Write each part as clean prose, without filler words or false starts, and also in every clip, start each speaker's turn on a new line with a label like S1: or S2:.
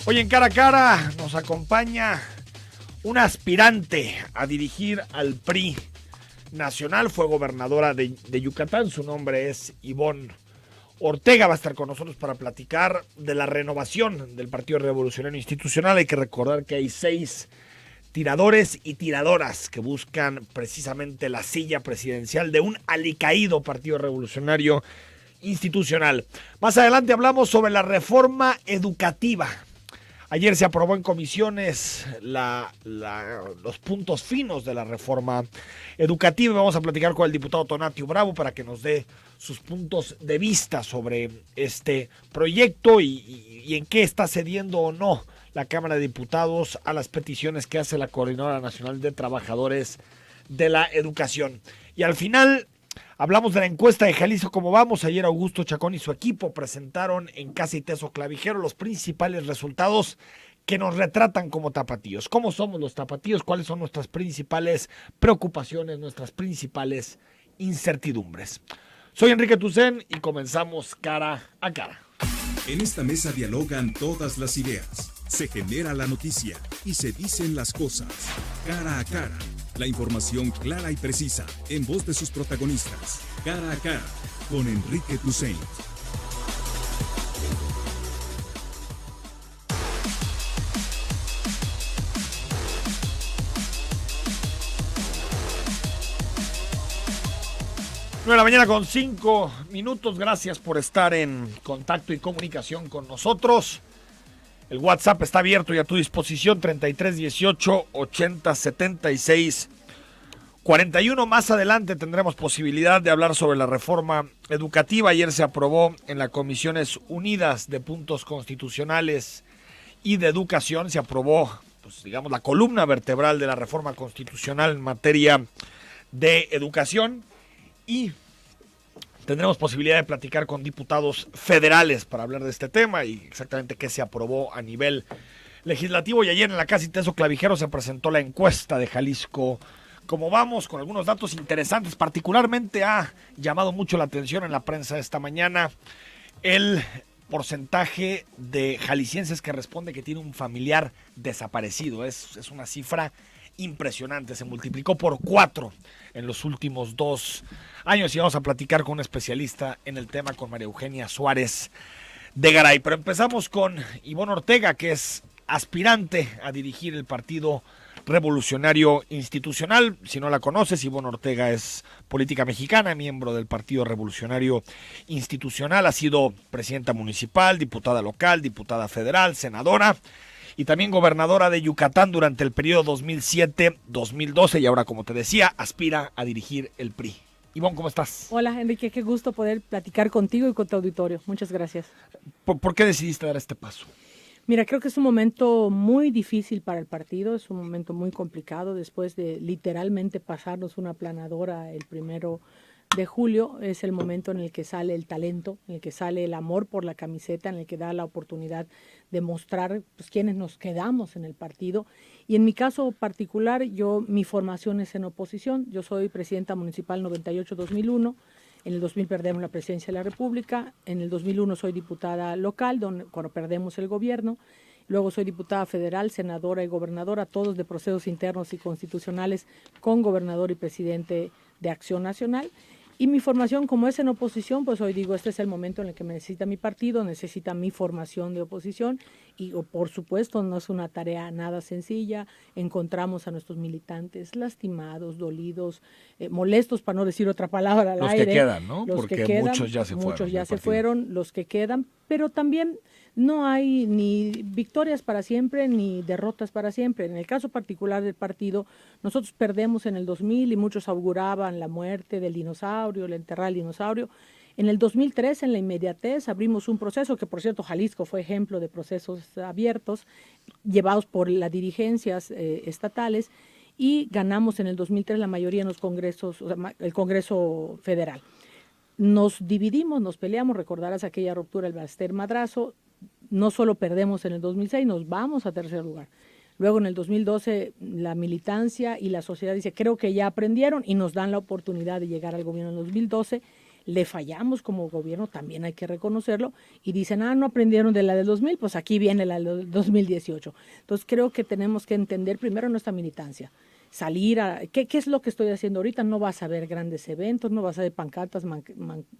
S1: Hoy en Cara a Cara nos acompaña una aspirante a dirigir al PRI nacional. Fue gobernadora de Yucatán. Su nombre es Ivonne Ortega. Va a estar con nosotros para platicar de la renovación del Partido Revolucionario Institucional. Hay que recordar que hay 6 tiradores y tiradoras que buscan precisamente la silla presidencial de un alicaído Partido Revolucionario Institucional. Más adelante hablamos sobre la reforma educativa. Ayer se aprobó en comisiones los puntos finos de la reforma educativa. Vamos a platicar con el diputado Tonatiuh Bravo para que nos dé sus puntos de vista sobre este proyecto y en qué está cediendo o no la Cámara de Diputados a las peticiones que hace la Coordinadora Nacional de Trabajadores de la Educación. Y al final hablamos de la encuesta de Jalisco, ¿cómo vamos? Ayer Augusto Chacón y su equipo presentaron en Casa y Teso Clavijero los principales resultados que nos retratan como tapatíos. ¿Cómo somos los tapatíos? ¿Cuáles son nuestras principales preocupaciones, nuestras principales incertidumbres? Soy Enrique Tucen y comenzamos Cara a Cara.
S2: En esta mesa dialogan todas las ideas, se genera la noticia y se dicen las cosas. Cara a Cara. La información clara y precisa, en voz de sus protagonistas. Cara a Cara, con Enrique Tucen.
S1: Nueve de la mañana con 5 minutos. Gracias por estar en contacto y comunicación con nosotros. El WhatsApp está abierto y a tu disposición, 33 18 80 76 41. Más adelante tendremos posibilidad de hablar sobre la reforma educativa. Ayer se aprobó en las Comisiones Unidas de Puntos Constitucionales y de Educación. Se aprobó, digamos, la columna vertebral de la reforma constitucional en materia de educación. Y tendremos posibilidad de platicar con diputados federales para hablar de este tema y exactamente qué se aprobó a nivel legislativo. Y ayer en la Casa y Teso Clavijero se presentó la encuesta de Jalisco. Como vamos, con algunos datos interesantes, particularmente ha llamado mucho la atención en la prensa esta mañana el porcentaje de jaliscienses que responde que tiene un familiar desaparecido. Es una cifra impresionante, se multiplicó por 4 en los últimos 2 años y vamos a platicar con un especialista en el tema, con María Eugenia Suárez de Garay. Pero empezamos con Ivonne Ortega, que es aspirante a dirigir el Partido Revolucionario Institucional. Si no la conoces, Ivonne Ortega es política mexicana, miembro del Partido Revolucionario Institucional, ha sido presidenta municipal, diputada local, diputada federal, senadora y también gobernadora de Yucatán durante el periodo 2007-2012 y ahora, como te decía, aspira a dirigir el PRI. Ivonne, ¿cómo estás?
S3: Hola, Enrique, qué gusto poder platicar contigo y con tu auditorio. Muchas gracias.
S1: ¿Por qué decidiste dar este paso?
S3: Mira, creo que es un momento muy difícil para el partido, es un momento muy complicado después de literalmente pasarnos una aplanadora el 1 de julio. Es el momento en el que sale el talento, en el que sale el amor por la camiseta, en el que da la oportunidad de mostrar quiénes nos quedamos en el partido. Y en mi caso particular, mi formación es en oposición. Yo soy presidenta municipal 98-2001. En el 2000 perdemos la presidencia de la República. En el 2001 soy diputada local, cuando perdemos el gobierno. Luego soy diputada federal, senadora y gobernadora, todos de procesos internos y constitucionales, con gobernador y presidente de Acción Nacional. Y mi formación, como es en oposición, pues hoy digo, este es el momento en el que me necesita mi partido, necesita mi formación de oposición y por supuesto no es una tarea nada sencilla. Encontramos a nuestros militantes lastimados, dolidos, molestos, para no decir otra palabra al aire.
S1: Los que quedan, ¿no?
S3: Los
S1: porque
S3: que quedan,
S1: muchos ya se fueron.
S3: Muchos ya se fueron, los que quedan, pero también no hay ni victorias para siempre ni derrotas para siempre. En el caso particular del partido, nosotros perdemos en el 2000 y muchos auguraban la muerte del dinosaurio, la enterrada del dinosaurio. En el 2003, en la inmediatez, abrimos un proceso que, por cierto, Jalisco fue ejemplo de procesos abiertos, llevados por las dirigencias estatales, y ganamos en el 2003 la mayoría en los congresos, o sea, el Congreso Federal. Nos dividimos, nos peleamos, recordarás aquella ruptura del Baster Madrazo. No solo perdemos en el 2006, nos vamos a tercer lugar. Luego en el 2012 la militancia y la sociedad dice, creo que ya aprendieron y nos dan la oportunidad de llegar al gobierno en el 2012. Le fallamos como gobierno, también hay que reconocerlo, y dicen, no aprendieron de la del 2000, pues aquí viene la del 2018. Entonces creo que tenemos que entender primero nuestra militancia. Salir ¿qué es lo que estoy haciendo ahorita? No vas a ver grandes eventos, no vas a ver pancartas,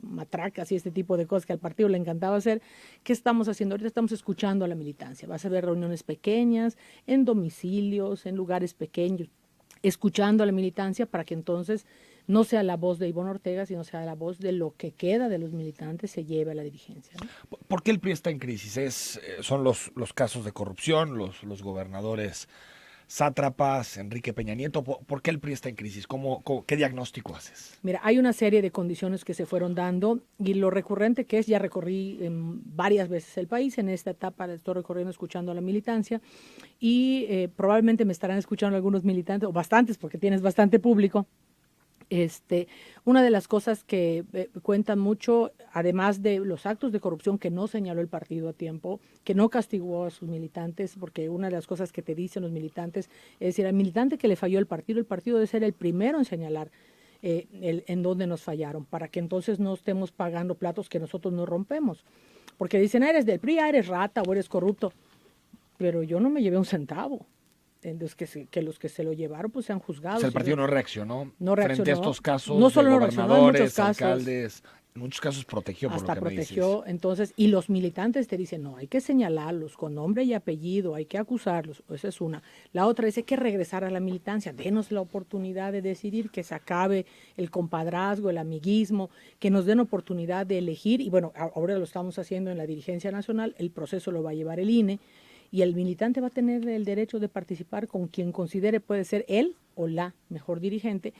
S3: matracas y este tipo de cosas que al partido le encantaba hacer. ¿Qué estamos haciendo ahorita? Estamos escuchando a la militancia. Vas a ver reuniones pequeñas, en domicilios, en lugares pequeños, escuchando a la militancia para que entonces no sea la voz de Ivonne Ortega, sino sea la voz de lo que queda de los militantes se lleve a la dirigencia, ¿no?
S1: ¿Por qué el PRI está en crisis? Son los casos de corrupción, los gobernadores sátrapas, Enrique Peña Nieto. ¿Por qué el PRI está en crisis? ¿Qué diagnóstico haces?
S3: Mira, hay una serie de condiciones que se fueron dando y lo recurrente que es, ya recorrí varias veces el país, en esta etapa estoy recorriendo escuchando a la militancia y probablemente me estarán escuchando algunos militantes, o bastantes porque tienes bastante público. Una de las cosas que cuentan mucho, además de los actos de corrupción que no señaló el partido a tiempo, que no castigó a sus militantes, porque una de las cosas que te dicen los militantes es decir, al militante que le falló el partido debe ser el primero en señalar en dónde nos fallaron, para que entonces no estemos pagando platos que nosotros no rompemos. Porque dicen, eres del PRI, eres rata o eres corrupto, pero yo no me llevé un centavo. Entonces, que los que se lo llevaron pues sean juzgados.
S1: O sea, el partido no reaccionó frente a estos casos
S3: no solo
S1: de
S3: no reaccionó, en muchos casos,
S1: alcaldes, en muchos casos protegió, por
S3: hasta
S1: lo que
S3: protegió.
S1: me dices.
S3: Entonces, y los militantes te dicen, no, hay que señalarlos con nombre y apellido, hay que acusarlos, esa es una. La otra es, hay que regresar a la militancia, denos la oportunidad de decidir, que se acabe el compadrazgo, el amiguismo, que nos den oportunidad de elegir, y bueno, ahora lo estamos haciendo en la dirigencia nacional, el proceso lo va a llevar el INE, y el militante va a tener el derecho de participar con quien considere puede ser él o la mejor dirigente,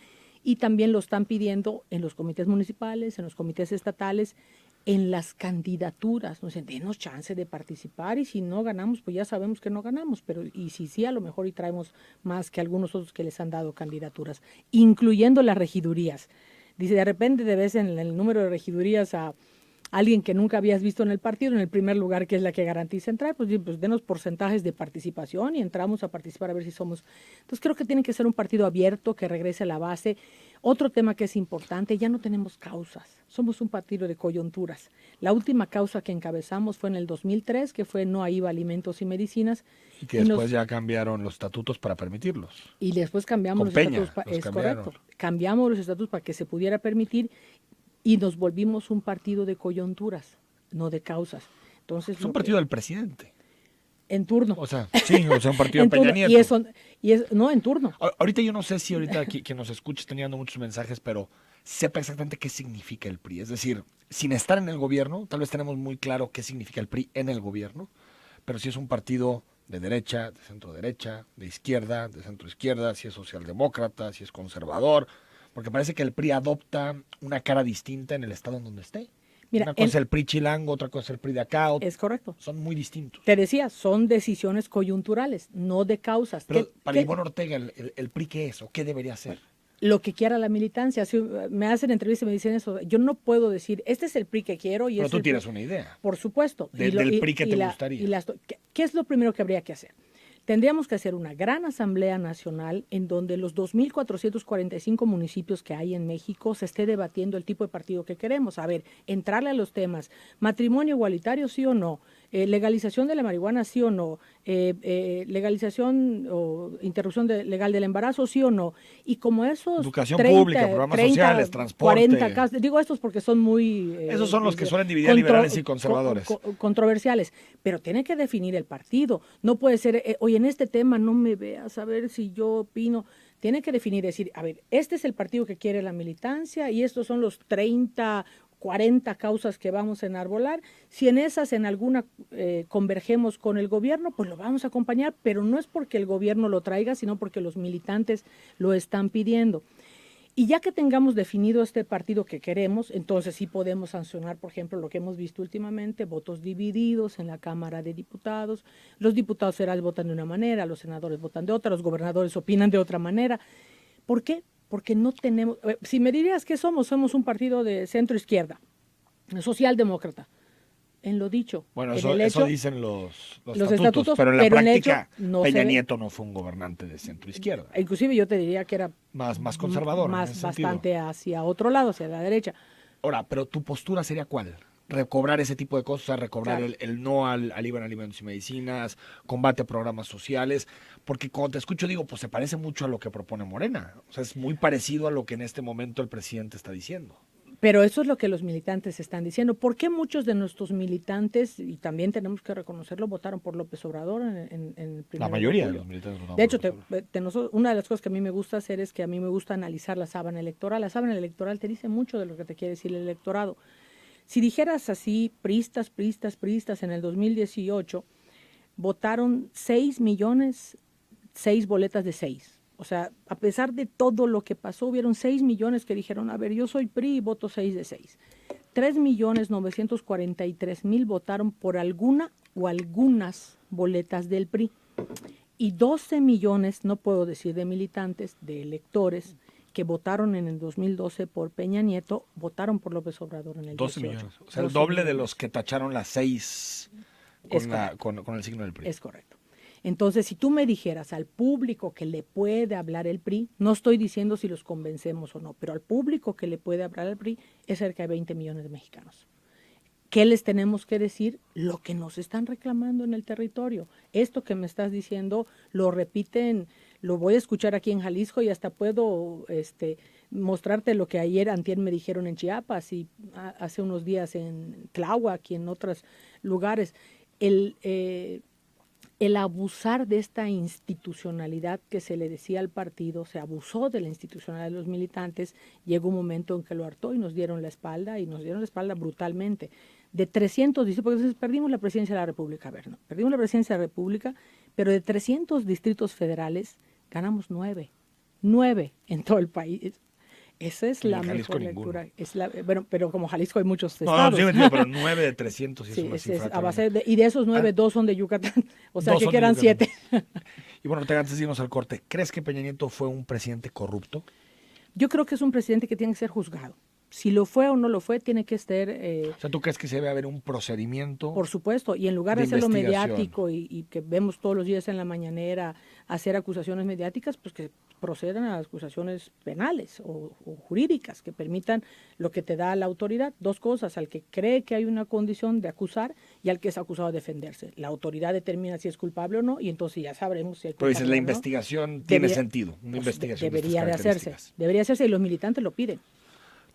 S3: y también lo están pidiendo en los comités municipales, en los comités estatales, en las candidaturas. Nos dicen, denos chance de participar y si no ganamos, pues ya sabemos que no ganamos, pero y si sí, a lo mejor y traemos más que algunos otros que les han dado candidaturas, incluyendo las regidurías. Dice, de repente ves en el número de regidurías a alguien que nunca habías visto en el partido, en el primer lugar, que es la que garantiza entrar, pues denos porcentajes de participación y entramos a participar a ver si somos. Entonces creo que tiene que ser un partido abierto, que regrese a la base. Otro tema que es importante, ya no tenemos causas, somos un partido de coyunturas. La última causa que encabezamos fue en el 2003, que fue no a IVA, alimentos y medicinas.
S1: Y que después ya cambiaron los estatutos para permitirlos.
S3: Y después cambiamos los estatutos, es correcto, cambiamos los estatutos para que se pudiera permitir. Y nos volvimos un partido de coyunturas, no de causas. Entonces,
S1: es un partido del presidente.
S3: En turno.
S1: O sea, sí, un partido de Peña Nieto.
S3: No, en turno.
S1: Ahorita yo no sé si ahorita quien nos escucha está llegando muchos mensajes, pero sepa exactamente qué significa el PRI. Es decir, sin estar en el gobierno, tal vez tenemos muy claro qué significa el PRI en el gobierno, pero si es un partido de derecha, de centro derecha, de izquierda, de centro izquierda, si es socialdemócrata, si es conservador. Porque parece que el PRI adopta una cara distinta en el estado en donde esté. Mira, una cosa es el PRI chilango, otra cosa es el PRI de acá.
S3: Es correcto.
S1: Son muy distintos.
S3: Te decía, son decisiones coyunturales, no de causas.
S1: Pero para Ivonne Ortega, ¿el PRI qué es o qué debería hacer?
S3: Lo que quiera la militancia. Si me hacen entrevistas y me dicen eso, yo no puedo decir, este es el PRI que quiero.
S1: Pero tú tienes una idea.
S3: Por supuesto.
S1: Del PRI que te gustaría.
S3: ¿Qué es lo primero que habría que hacer? Tendríamos que hacer una gran asamblea nacional en donde los 2.445 municipios que hay en México se esté debatiendo el tipo de partido que queremos. A ver, entrarle a los temas, matrimonio igualitario sí o no, legalización de la marihuana sí o no, legalización o interrupción legal del embarazo sí o no. Y como esos
S1: educación pública, programas sociales, transporte.
S3: 40 casos, digo estos porque son muy...
S1: esos son los que suelen dividir a liberales y conservadores.
S3: Controversiales, pero tiene que definir el partido. No puede ser, oye, en este tema no me veas a ver si yo opino. Tiene que definir, decir, a ver, este es el partido que quiere la militancia y estos son los 30, 40 causas que vamos a enarbolar. Si en esas, en alguna, convergemos con el gobierno, pues lo vamos a acompañar, pero no es porque el gobierno lo traiga, sino porque los militantes lo están pidiendo. Y ya que tengamos definido este partido que queremos, entonces sí podemos sancionar, por ejemplo, lo que hemos visto últimamente, votos divididos en la Cámara de Diputados. Los diputados federales votan de una manera, los senadores votan de otra, los gobernadores opinan de otra manera. ¿Por qué? Porque no tenemos... Si me dirías que somos un partido de centro-izquierda, socialdemócrata. En lo dicho.
S1: Bueno,
S3: eso
S1: dicen los estatutos, pero en la práctica Peña Nieto no fue un gobernante de centro-izquierda.
S3: Inclusive yo te diría que era
S1: más conservador.
S3: Bastante hacia otro lado, hacia la derecha.
S1: Ahora, pero tu postura sería ¿cuál? Recobrar ese tipo de cosas, o sea, recobrar
S3: Claro.
S1: el no al IVA en alimentos y medicinas, combate a programas sociales, porque cuando te escucho digo, pues se parece mucho a lo que propone Morena, o sea, es muy parecido a lo que en este momento el presidente está diciendo.
S3: Pero eso es lo que los militantes están diciendo. ¿Por qué muchos de nuestros militantes, y también tenemos que reconocerlo, votaron por López Obrador en el
S1: La
S3: primero
S1: mayoría de
S3: julio?
S1: los militares votaron
S3: De
S1: por
S3: hecho,
S1: López Obrador.
S3: una de las cosas que a mí me gusta hacer es que a mí me gusta analizar la sábana electoral. La sábana electoral te dice mucho de lo que te quiere decir el electorado. Si dijeras así, priistas, en el 2018 votaron 6 millones, 6 boletas de 6. O sea, a pesar de todo lo que pasó, hubieron 6 millones que dijeron, a ver, yo soy PRI y voto 6 de 6. 3.943.000 votaron por alguna o algunas boletas del PRI. Y 12 millones, no puedo decir de militantes, de electores, que votaron en el 2012 por Peña Nieto, votaron por López Obrador en el
S1: 12
S3: 18.
S1: millones. O sea, el
S3: 12
S1: doble de
S3: millones.
S1: los que tacharon las 6
S3: Es
S1: con el signo del PRI.
S3: Es correcto. Entonces, si tú me dijeras al público que le puede hablar el PRI, no estoy diciendo si los convencemos o no, pero al público que le puede hablar el PRI es cerca de 20 millones de mexicanos. ¿Qué les tenemos que decir? Lo que nos están reclamando en el territorio. Esto que me estás diciendo lo repiten, lo voy a escuchar aquí en Jalisco y hasta puedo mostrarte lo que ayer, antier me dijeron en Chiapas y hace unos días en Tláhuac y en otros lugares. El abusar de esta institucionalidad que se le decía al partido, se abusó de la institucionalidad de los militantes, llegó un momento en que lo hartó y nos dieron la espalda, y nos dieron la espalda brutalmente. De 300 distritos, porque entonces perdimos la presidencia de la República, a ver, no, perdimos la presidencia de la República, pero de 300 distritos federales ganamos 9 en todo el país. Esa es la mejor lectura. Bueno, pero como Jalisco hay muchos estados.
S1: No, sí, pero 9 de 300 sí,
S3: Sí,
S1: es una cifra.
S3: a base y de esos 9, 2 son de Yucatán. O sea, que quedan 7.
S1: Y bueno, antes de irnos al corte, ¿crees que Peña Nieto fue un presidente corrupto?
S3: Yo creo que es un presidente que tiene que ser juzgado. Si lo fue o no lo fue, tiene que estar...
S1: O sea, ¿tú crees que se debe haber un procedimiento?
S3: Por supuesto, y en lugar de hacerlo mediático y que vemos todos los días en la mañanera hacer acusaciones mediáticas, pues que procedan a acusaciones penales o jurídicas que permitan lo que te da la autoridad. Dos cosas, al que cree que hay una condición de acusar y al que es acusado de defenderse. La autoridad determina si es culpable o no y entonces ya sabremos si es culpable.
S1: Pero dices, la investigación tiene sentido, una investigación
S3: debería de hacerse y los militantes lo piden.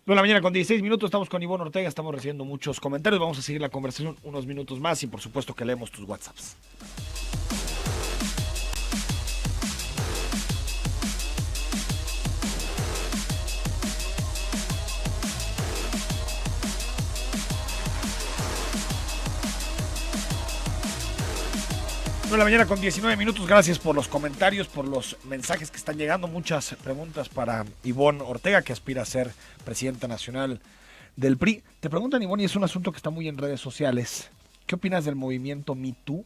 S1: 9:16 a.m, estamos con Ivonne Ortega, estamos recibiendo muchos comentarios, vamos a seguir la conversación unos minutos más y por supuesto que leemos tus WhatsApps. De la mañana con 19 minutos, gracias por los comentarios, por los mensajes que están llegando, muchas preguntas para Ivonne Ortega, que aspira a ser presidenta nacional del PRI. Te preguntan, Ivonne, y es un asunto que está muy en redes sociales, ¿qué opinas del movimiento Me Too?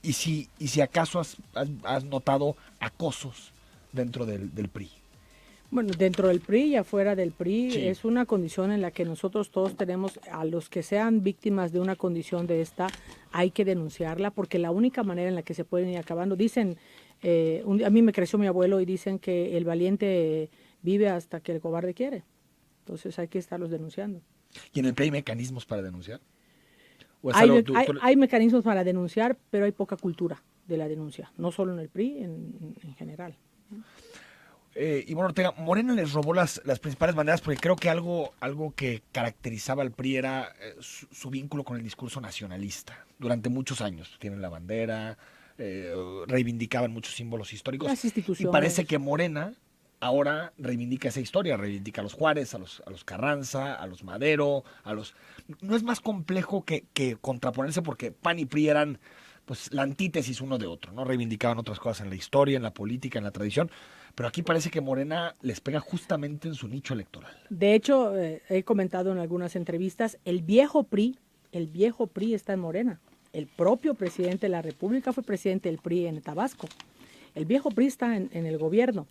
S1: Y si acaso has notado acosos dentro del PRI.
S3: Bueno, dentro del PRI y afuera del PRI
S1: Sí.
S3: es una condición en la que nosotros todos tenemos, a los que sean víctimas de una condición de esta, hay que denunciarla porque la única manera en la que se pueden ir acabando, dicen, a mí me creció mi abuelo y dicen que el valiente vive hasta que el cobarde quiere. Entonces hay que estarlos denunciando.
S1: ¿Y en el PRI hay mecanismos para denunciar? ¿O es
S3: Hay,
S1: algo
S3: hay mecanismos para denunciar, pero hay poca cultura de la denuncia, no solo en el PRI, en general.
S1: Ivonne Ortega, Morena les robó las principales banderas porque creo que algo que caracterizaba al PRI era su vínculo con el discurso nacionalista. Durante muchos años tienen la bandera, reivindicaban muchos símbolos históricos.
S3: Las instituciones.
S1: Y parece que Morena ahora reivindica esa historia, reivindica a los Juárez, a los Carranza, a los Madero, ¿No es más complejo que contraponerse porque PAN y PRI eran pues la antítesis uno de otro, ¿no? Reivindicaban otras cosas en la historia, en la política, en la tradición, pero aquí parece que Morena les pega justamente en su nicho electoral.
S3: De hecho, he comentado en algunas entrevistas, el viejo PRI está en Morena. El propio presidente de la República fue presidente del PRI en Tabasco. El viejo PRI está en el gobierno.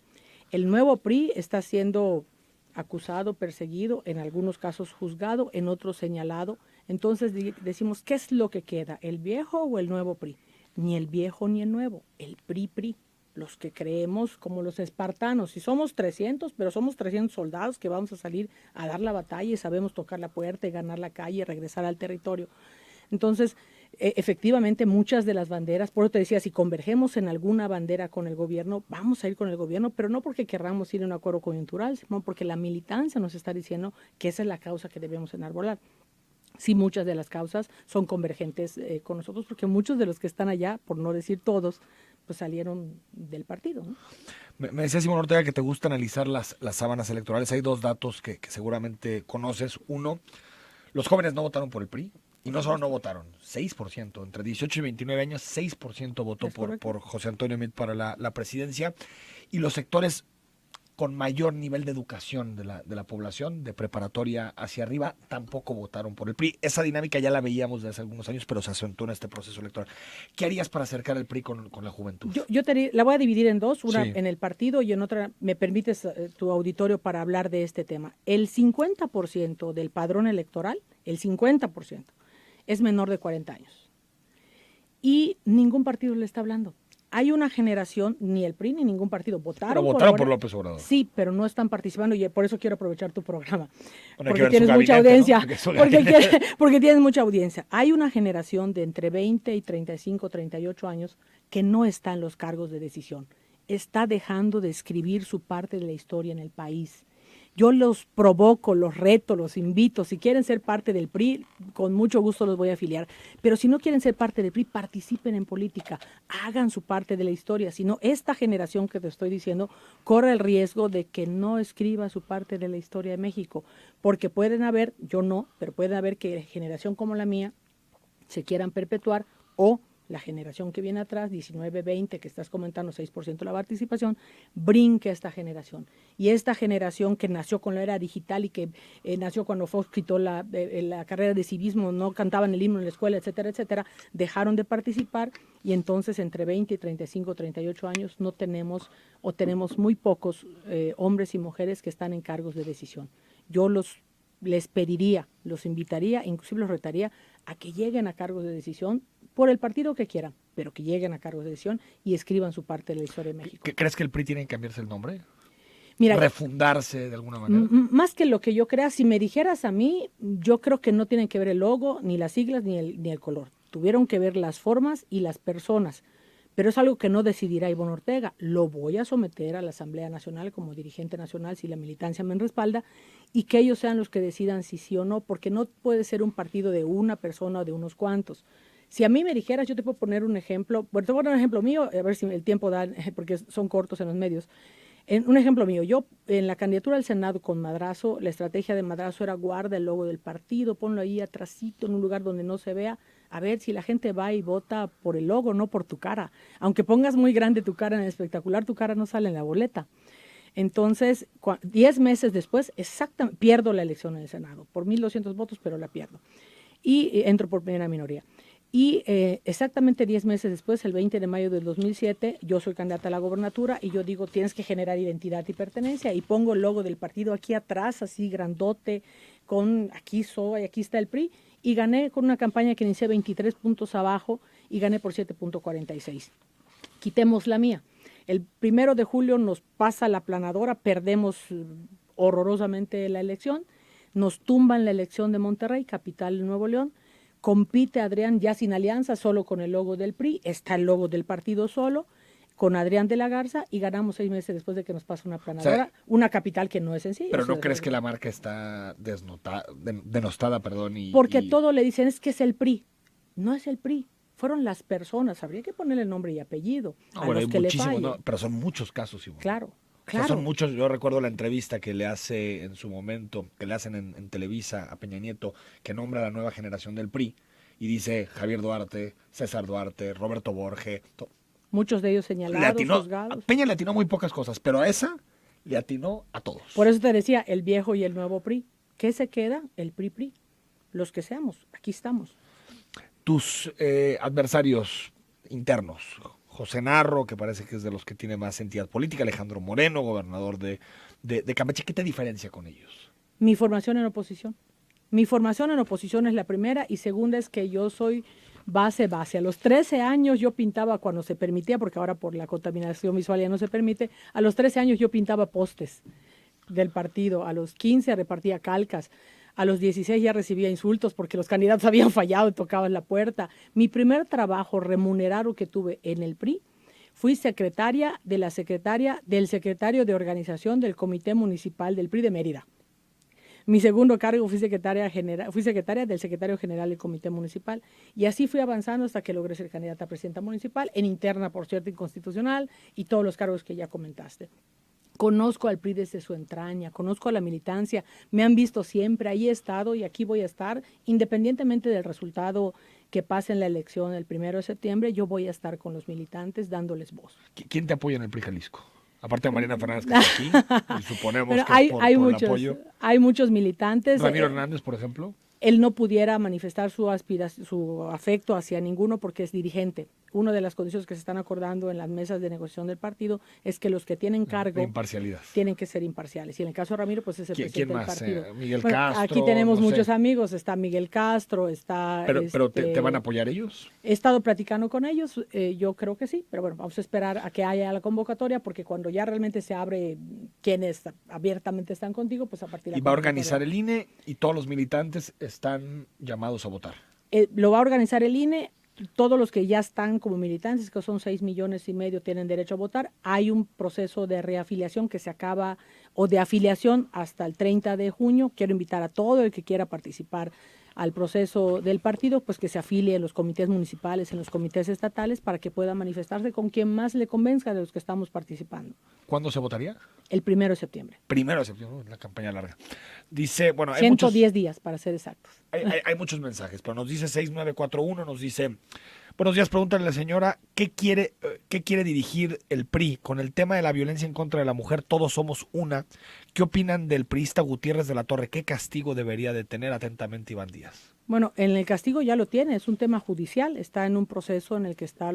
S3: El nuevo PRI está siendo acusado, perseguido, en algunos casos juzgado, en otros señalado. Entonces decimos, ¿qué es lo que queda? ¿El viejo o el nuevo PRI? Ni el viejo ni el nuevo, el PRI. los que creemos como los espartanos. Si somos 300, pero somos 300 soldados que vamos a salir a dar la batalla y sabemos tocar la puerta y ganar la calle y regresar al territorio. Entonces, efectivamente, muchas de las banderas, por eso te decía, si convergemos en alguna bandera con el gobierno, vamos a ir con el gobierno, pero no porque querramos ir a un acuerdo coyuntural, sino porque la militancia nos está diciendo que esa es la causa que debemos enarbolar. Sí, muchas de las causas son convergentes con nosotros, porque muchos de los que están allá, por no decir todos, pues salieron del partido, ¿no?
S1: Me decía Simón Ortega que te gusta analizar las sábanas electorales. Hay dos datos que seguramente conoces. Uno, los jóvenes no votaron por el PRI. Y no solo no votaron, 6%, entre 18 y 29 años, 6% votó por José Antonio Meade para la presidencia. Y los sectores con mayor nivel de educación de la población, de preparatoria hacia arriba, tampoco votaron por el PRI. Esa dinámica ya la veíamos desde hace algunos años, pero se acentuó en este proceso electoral. ¿Qué harías para acercar el PRI con la juventud?
S3: Yo la voy a dividir en dos, una en el partido y en otra, me permites tu auditorio para hablar de este tema. El 50% del padrón electoral, el 50%, es menor de 40 años. Y ningún partido le está hablando. Hay una generación, ni el PRI ni ningún partido votaron
S1: por López Obrador.
S3: Sí, pero no están participando y por eso quiero aprovechar tu programa.
S1: Bueno,
S3: porque tienes mucha audiencia. ¿No? Porque tienes mucha audiencia. Hay una generación de entre 20 y 35, 38 años que no está en los cargos de decisión. Está dejando de escribir su parte de la historia en el país. Yo los provoco, los reto, los invito. Si quieren ser parte del PRI, con mucho gusto los voy a afiliar. Pero si no quieren ser parte del PRI, participen en política, hagan su parte de la historia. Si no, esta generación que te estoy diciendo corre el riesgo de que no escriba su parte de la historia de México. Porque pueden haber, yo no, pero pueden haber que generación como la mía se quieran perpetuar o la generación que viene atrás, 19, 20, que estás comentando, 6% de la participación, brinque a esta generación. Y esta generación que nació con la era digital y que nació cuando Fox quitó la carrera de civismo, no cantaban el himno en la escuela, etcétera, etcétera, dejaron de participar y entonces entre 20 y 35, 38 años no tenemos o tenemos muy pocos hombres y mujeres que están en cargos de decisión. Yo les pediría, los invitaría, inclusive los retaría a que lleguen a cargos de decisión por el partido que quieran, pero que lleguen a cargos de decisión y escriban su parte de la historia de México.
S1: ¿Crees que el PRI tiene que cambiarse el nombre?
S3: Mira,
S1: refundarse de alguna manera.
S3: Más que lo que yo crea, si me dijeras a mí, yo creo que no tienen que ver el logo, ni las siglas, ni el color. Tuvieron que ver las formas y las personas. Pero es algo que no decidirá Ivonne Ortega. Lo voy a someter a la Asamblea Nacional como dirigente nacional si la militancia me respalda y que ellos sean los que decidan si sí o no, porque no puede ser un partido de una persona o de unos cuantos. Si a mí me dijeras, yo te puedo poner un ejemplo, bueno, te voy a poner un ejemplo mío, a ver si el tiempo da, porque son cortos en los medios. Un ejemplo mío, yo en la candidatura al Senado con Madrazo, la estrategia de Madrazo era guarda el logo del partido, ponlo ahí atrásito en un lugar donde no se vea, a ver si la gente va y vota por el logo, no por tu cara. Aunque pongas muy grande tu cara en el espectacular, tu cara no sale en la boleta. Entonces, 10 meses después, exactamente, pierdo la elección en el Senado, por 1,200 votos, pero la pierdo. Y entro por primera minoría. Y exactamente 10 meses después, el 20 de mayo del 2007, yo soy candidata a la gobernatura y yo digo, tienes que generar identidad y pertenencia, y pongo el logo del partido aquí atrás, así grandote, con aquí soy, aquí está el PRI, y gané con una campaña que inicié 23 puntos abajo y gané por 7.46. Quitemos la mía. El 1 de julio nos pasa la aplanadora, perdemos horrorosamente la elección, nos tumban la elección de Monterrey, capital de Nuevo León. Compite Adrián ya sin alianza, solo con el logo del PRI, está el logo del partido solo, con Adrián de la Garza, y ganamos 6 meses después de que nos pasa una planadora, o sea, una capital que no es sencilla.
S1: Pero ¿no crees que la marca está denostada,
S3: porque todo le dicen es que es el PRI, no es el PRI, fueron las personas, habría que ponerle nombre y apellido a los que le fallen.
S1: No, pero son muchos casos, Ivonne.
S3: Claro.
S1: Claro. O sea, son muchos. Yo recuerdo la entrevista que le hace en su momento, que le hacen en Televisa a Peña Nieto, que nombra a la nueva generación del PRI, y dice Javier Duarte, César Duarte, Roberto Borge.
S3: Muchos de ellos señalados, juzgados.
S1: Peña le atinó muy pocas cosas, pero a esa le atinó a todos.
S3: Por eso te decía, el viejo y el nuevo PRI. ¿Qué se queda? El PRI. Los que seamos, aquí estamos.
S1: Tus adversarios internos, José Narro, que parece que es de los que tiene más entidad política, Alejandro Moreno, gobernador de Campeche, ¿qué te diferencia con ellos?
S3: Mi formación en oposición. Mi formación en oposición es la primera, y segunda es que yo soy base. A los 13 años yo pintaba cuando se permitía, porque ahora por la contaminación visual ya no se permite, a los 13 años yo pintaba postes del partido, a los 15 repartía calcas, a los 16 ya recibía insultos porque los candidatos habían fallado y tocaban la puerta. Mi primer trabajo remunerado que tuve en el PRI, fui secretaria del secretario de organización del Comité Municipal del PRI de Mérida. Mi segundo cargo fui secretaria del secretario general del Comité Municipal y así fui avanzando hasta que logré ser candidata a presidenta municipal, en interna, por cierto, inconstitucional y todos los cargos que ya comentaste. Conozco al PRI desde su entraña, conozco a la militancia, me han visto siempre, ahí he estado y aquí voy a estar, independientemente del resultado que pase en la elección el 1 de septiembre, yo voy a estar con los militantes dándoles voz.
S1: ¿Quién te apoya en el PRI Jalisco? Aparte de Mariana Fernández, que está aquí, y suponemos que
S3: hay
S1: por
S3: muchos,
S1: el apoyo.
S3: Hay muchos militantes.
S1: Ramiro Hernández, por ejemplo.
S3: Él no pudiera manifestar su afecto hacia ninguno porque es dirigente. Una de las condiciones que se están acordando en las mesas de negociación del partido es que los que tienen cargo tienen que ser imparciales. Y en el caso de Ramiro, pues es el presidente del partido.
S1: Miguel Castro.
S3: Aquí tenemos muchos amigos. Está Miguel Castro, está...
S1: Pero ¿te van a apoyar ellos?
S3: He estado platicando con ellos. Yo creo que sí. Pero bueno, vamos a esperar a que haya la convocatoria porque cuando ya realmente se abre quienes abiertamente están contigo, pues a partir de
S1: Y va a organizar el INE y todos los militantes están llamados a votar.
S3: Lo va a organizar el INE. Todos los que ya están como militantes, que son 6,5 millones, tienen derecho a votar. Hay un proceso de reafiliación que se acaba, o de afiliación hasta el 30 de junio. Quiero invitar a todo el que quiera participar al proceso del partido, pues que se afilie en los comités municipales, en los comités estatales, para que pueda manifestarse con quien más le convenzca de los que estamos participando.
S1: ¿Cuándo se votaría?
S3: El 1 de septiembre.
S1: 1 de septiembre, una campaña larga. Dice, bueno, hay
S3: 110 días, para ser exactos.
S1: Hay muchos mensajes, pero nos dice 6941, nos dice, buenos días, pregúntale a la señora, ¿qué quiere dirigir el PRI con el tema de la violencia en contra de la mujer? Todos somos una. ¿Qué opinan del priista Gutiérrez de la Torre? ¿Qué castigo debería de tener? Atentamente, Iván Díaz.
S3: Bueno, en el castigo ya lo tiene, es un tema judicial, está en un proceso en el que está,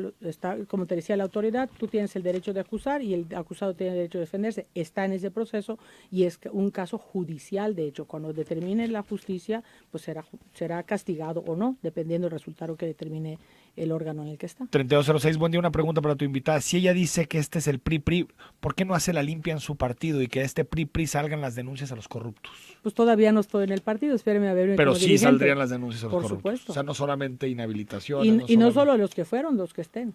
S3: como te decía la autoridad, tú tienes el derecho de acusar y el acusado tiene el derecho de defenderse, está en ese proceso y es un caso judicial, de hecho, cuando determine la justicia, pues será castigado o no, dependiendo del resultado que determine el órgano en el que está.
S1: 3206, buen día, una pregunta para tu invitada. Si ella dice que este es el PRI, ¿por qué no hace la limpia en su partido y que de este PRI salgan las denuncias a los corruptos?
S3: Pues todavía no estoy en el partido, espéreme a verme.
S1: Pero sí
S3: dirigente.
S1: Saldrían las denuncias a los
S3: por
S1: corruptos.
S3: Supuesto.
S1: O sea, no solamente inhabilitación.
S3: Y no solo los que fueron, los que estén.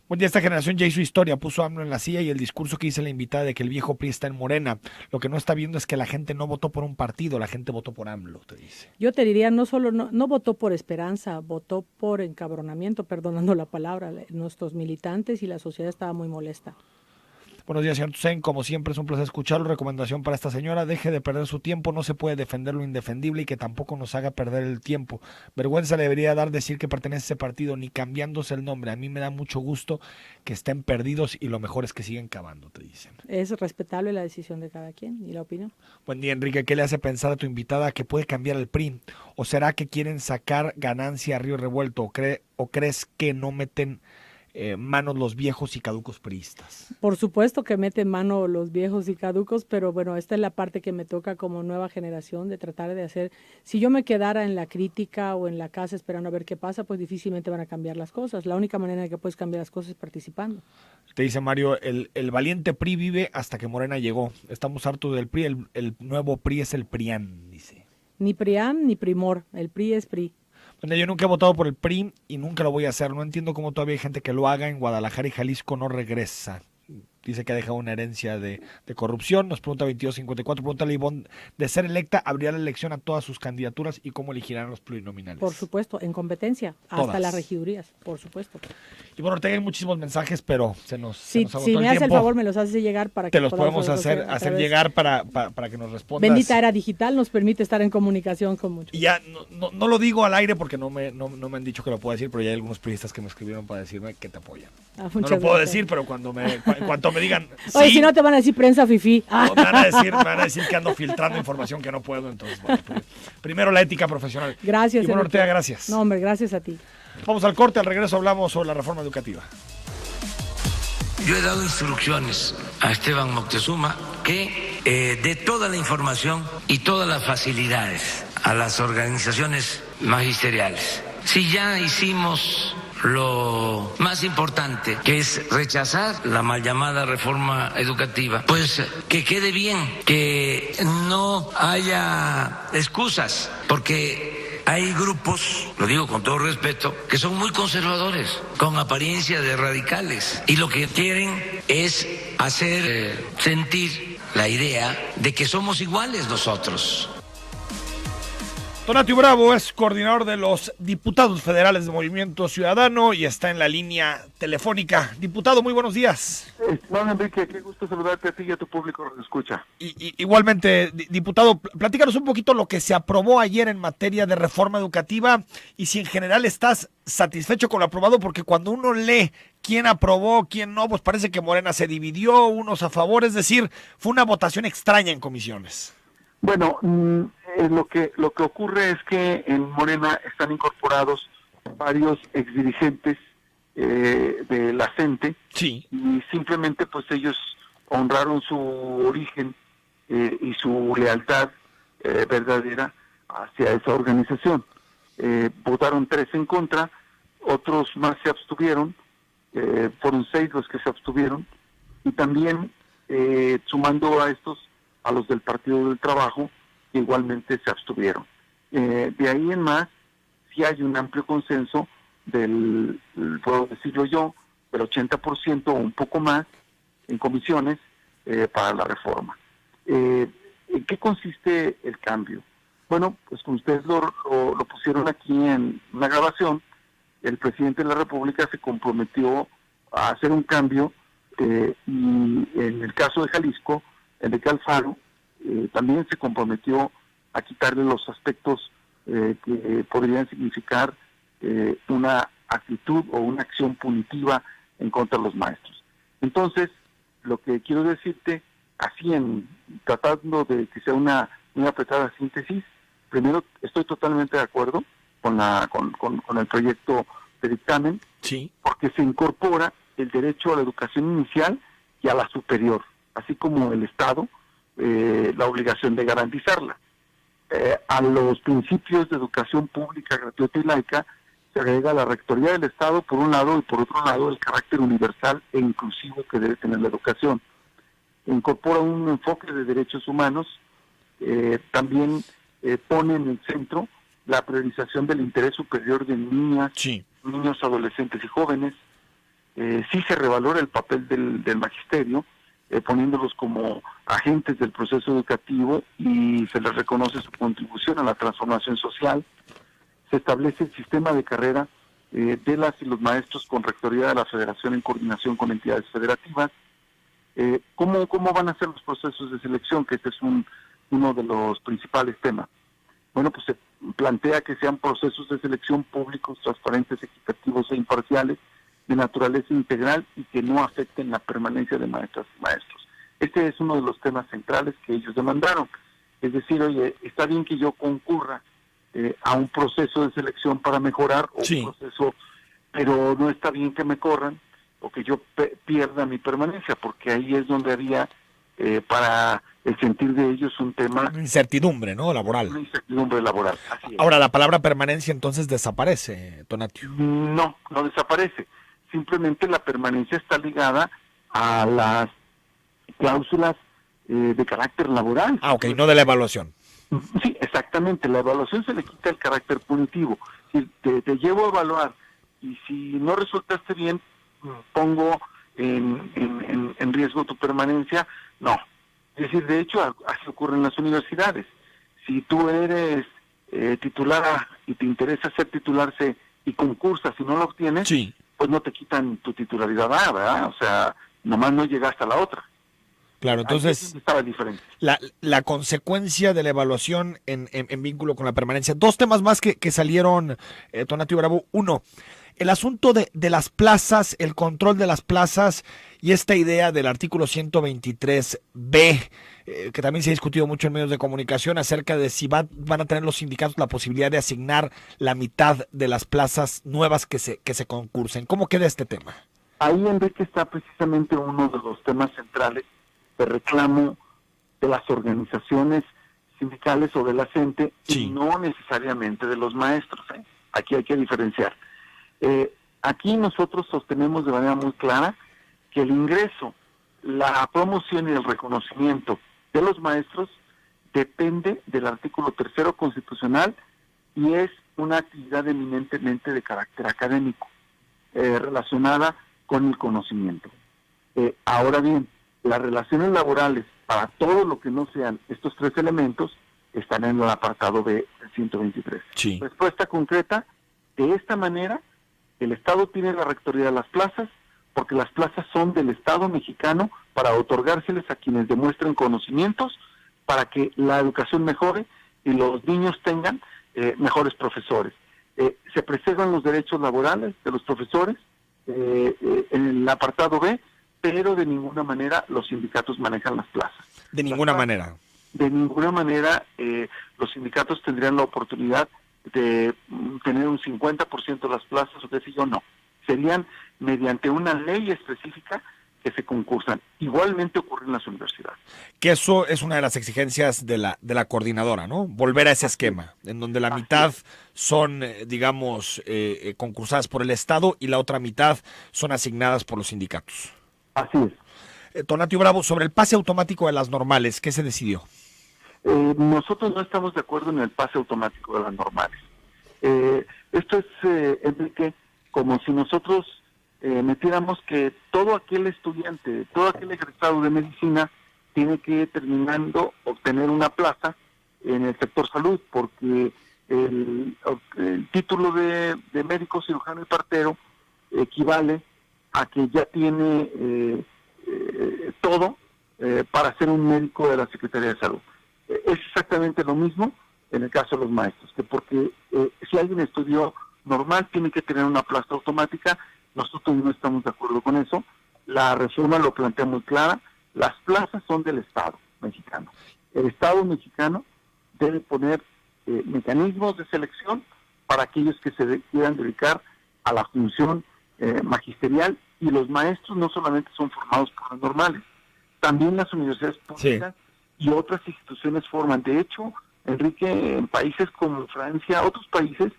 S1: Buen día, esta generación ya hizo historia, puso a AMLO en la silla y el discurso que dice la invitada de que el viejo PRI está en Morena. Lo que no está viendo es que la gente no votó por un partido, la gente votó por AMLO, te dice.
S3: Yo te diría, no votó por esperanza, votó por encabronamiento, perdonando la palabra. Nuestros militantes y la sociedad estaba muy molesta.
S1: Buenos días, señor Toussaint. Como siempre, es un placer escucharlo. Recomendación para esta señora: deje de perder su tiempo. No se puede defender lo indefendible y que tampoco nos haga perder el tiempo. Vergüenza le debería dar decir que pertenece a ese partido, ni cambiándose el nombre. A mí me da mucho gusto que estén perdidos y lo mejor es que siguen cavando, te dicen.
S3: Es respetable la decisión de cada quien y la opinión.
S1: Buen día, Enrique. ¿Qué le hace pensar a tu invitada que puede cambiar el PRI? ¿O será que quieren sacar ganancia a río revuelto? ¿O crees que no meten manos los viejos y caducos priistas?
S3: Por supuesto que meten mano los viejos y caducos, pero bueno, esta es la parte que me toca como nueva generación de tratar de hacer. Si yo me quedara en la crítica o en la casa esperando a ver qué pasa, pues difícilmente van a cambiar las cosas. La única manera en que puedes cambiar las cosas es participando.
S1: Te dice Mario, el valiente PRI vive hasta que Morena llegó. Estamos hartos del PRI, el nuevo PRI es el PRIAN, dice.
S3: Ni PRIAN ni Primor, el PRI es PRI.
S1: Bueno, yo nunca he votado por el PRI y nunca lo voy a hacer. No entiendo cómo todavía hay gente que lo haga. En Guadalajara y Jalisco no regresa. Dice que ha dejado una herencia de corrupción. Nos pregunta 2254. Pregúntale a Ivonne, de ser electa, ¿habría la elección a todas sus candidaturas y cómo elegirán los plurinominales?
S3: Por supuesto, en competencia,
S1: todas.
S3: Hasta las regidurías, por supuesto.
S1: Y bueno, tengo muchísimos mensajes, pero se nos agotó el tiempo.
S3: Si me hace el favor, me los hace llegar para que
S1: te los podemos hacer llegar para que nos respondas.
S3: Bendita era digital, nos permite estar en comunicación con muchos.
S1: Y ya no lo digo al aire porque no me han dicho que lo puedo decir, pero ya hay algunos periodistas que me escribieron para decirme que te apoyan. No lo puedo decir, pero cuando me digan
S3: Oye, si no te van a decir prensa fifí.
S1: No, me van a decir que ando filtrando información que no puedo, entonces bueno, primero la ética profesional.
S3: Gracias.
S1: Ivonne Ortega, gracias.
S3: No, hombre, gracias a ti.
S1: Vamos al corte, al regreso hablamos sobre la reforma educativa.
S4: Yo he dado instrucciones a Esteban Moctezuma que dé toda la información y todas las facilidades a las organizaciones magisteriales Si ya hicimos lo más importante, que es rechazar la mal llamada reforma educativa, pues que quede bien, que no haya excusas, porque hay grupos, lo digo con todo respeto, que son muy conservadores, con apariencia de radicales, y lo que quieren es hacer sentir la idea de que somos iguales nosotros.
S1: Tonatiuh Bravo es coordinador de los diputados federales de Movimiento Ciudadano y está en la línea telefónica. Diputado, muy buenos días.
S5: Estimado Enrique, qué gusto saludarte a ti y a tu público que escucha.
S1: Igualmente, diputado, platícanos un poquito lo que se aprobó ayer en materia de reforma educativa y si en general estás satisfecho con lo aprobado, porque cuando uno lee quién aprobó, quién no, pues parece que Morena se dividió, unos a favor, es decir, fue una votación extraña en comisiones.
S5: Bueno, lo que ocurre es que en Morena están incorporados varios exdirigentes de la CENTE,
S1: sí,
S5: y simplemente pues ellos honraron su origen y su lealtad verdadera hacia esa organización. Votaron 3 en contra, otros más se abstuvieron, fueron 6 los que se abstuvieron, y también sumando a estos a los del Partido del Trabajo, que igualmente se abstuvieron. De ahí en más, sí hay un amplio consenso puedo decirlo yo, del 80% o un poco más en comisiones para la reforma. ¿En qué consiste el cambio? Bueno, pues como ustedes lo pusieron aquí en una grabación, el presidente de la República se comprometió a hacer un cambio y en el caso de Jalisco, Enrique Alfaro también se comprometió a quitarle los aspectos que podrían significar una actitud o una acción punitiva en contra de los maestros. Entonces, lo que quiero decirte, así tratando de que sea una apretada síntesis, primero estoy totalmente de acuerdo con el proyecto de dictamen,
S1: sí,
S5: porque se incorpora el derecho a la educación inicial y a la superior, así como el Estado la obligación de garantizarla. A los principios de educación pública, gratuita y laica se agrega la rectoría del Estado por un lado y por otro lado el carácter universal e inclusivo que debe tener la educación. Incorpora un enfoque de derechos humanos, también pone en el centro la priorización del interés superior de niñas,
S1: sí,
S5: niños, adolescentes y jóvenes. Sí se revalora el papel del magisterio, poniéndolos como agentes del proceso educativo y se les reconoce su contribución a la transformación social. Se establece el sistema de carrera de las y los maestros con rectoría de la Federación en coordinación con entidades federativas. ¿Cómo van a ser los procesos de selección? Que este es uno de los principales temas. Bueno, pues se plantea que sean procesos de selección públicos, transparentes, equitativos e imparciales, de naturaleza integral y que no afecten la permanencia de maestras y maestros. Este es uno de los temas centrales que ellos demandaron. Es decir, oye, está bien que yo concurra a un proceso de selección para mejorar, o
S1: sí,
S5: un proceso, pero no está bien que me corran o que yo pierda mi permanencia, porque ahí es donde había, para el sentir de ellos, un tema...
S1: incertidumbre, ¿no? Laboral.
S5: Una incertidumbre laboral, así es.
S1: Ahora, la palabra permanencia entonces desaparece, Tonatiuh.
S5: No desaparece. Simplemente la permanencia está ligada a las cláusulas de carácter laboral.
S1: Ah, ok, no de la evaluación.
S5: Sí, exactamente. La evaluación se le quita el carácter punitivo. Si te llevo a evaluar y si no resultaste bien, pongo en riesgo tu permanencia. No. Es decir, de hecho, así ocurre en las universidades. Si tú eres titular y te interesa ser titular C y concursas y no lo obtienes,
S1: sí,
S5: pues no te quitan tu titularidad A, ¿verdad? O sea, nomás no llegaste a la otra.
S1: Claro, entonces
S5: estaba diferente.
S1: La consecuencia de la evaluación en vínculo con la permanencia. 2 temas más que salieron, Tonatiuh Bravo. 1, el asunto de las plazas, el control de las plazas y esta idea del artículo 123B, que también se ha discutido mucho en medios de comunicación acerca de si van a tener los sindicatos la posibilidad de asignar la mitad de las plazas nuevas que se concursen. ¿Cómo queda este tema?
S5: Ahí, Enrique, está precisamente uno de los temas centrales de reclamo de las organizaciones sindicales o de la CENTE, sí, y no necesariamente de los maestros. Aquí hay que diferenciar. Aquí nosotros sostenemos de manera muy clara que el ingreso, la promoción y el reconocimiento de los maestros depende del artículo 3 constitucional y es una actividad eminentemente de carácter académico, relacionada con el conocimiento. Ahora bien, las relaciones laborales para todo lo que no sean estos 3 elementos están en el apartado B del 123.
S1: Sí.
S5: Respuesta concreta: de esta manera el Estado tiene la rectoría de las plazas, porque las plazas son del Estado mexicano para otorgárseles a quienes demuestren conocimientos para que la educación mejore y los niños tengan mejores profesores. Se preservan los derechos laborales de los profesores en el apartado B, pero de ninguna manera los sindicatos manejan las plazas.
S1: De ninguna manera.
S5: De ninguna manera los sindicatos tendrían la oportunidad de tener un 50% de las plazas, o qué sé yo, no. Serían mediante una ley específica que se concursan. Igualmente ocurre en las universidades.
S1: Que eso es una de las exigencias de la coordinadora, ¿no? Volver a ese esquema, en donde la mitad son, digamos, concursadas por el Estado y la otra mitad son asignadas por los sindicatos.
S5: Así es.
S1: Tonatio Bravo, sobre el pase automático de las normales, ¿qué se decidió?
S5: Nosotros no estamos de acuerdo en el pase automático de las normales. Esto es, Enrique, como si nosotros metiéramos que todo aquel estudiante, todo aquel egresado de medicina tiene que, terminando, obtener una plaza en el sector salud, porque el título de médico, cirujano y partero equivale a que ya tiene todo para ser un médico de la Secretaría de Salud. Es exactamente lo mismo en el caso de los maestros, que porque si alguien estudió normal tiene que tener una plaza automática. Nosotros no estamos de acuerdo con eso. La reforma lo plantea muy clara: las plazas son del Estado mexicano. El Estado mexicano debe poner mecanismos de selección para aquellos que se quieran dedicar a la función magisterial, y los maestros no solamente son formados por las normales, también las universidades públicas y otras instituciones forman. De hecho, Enrique, en países como Francia, otros países,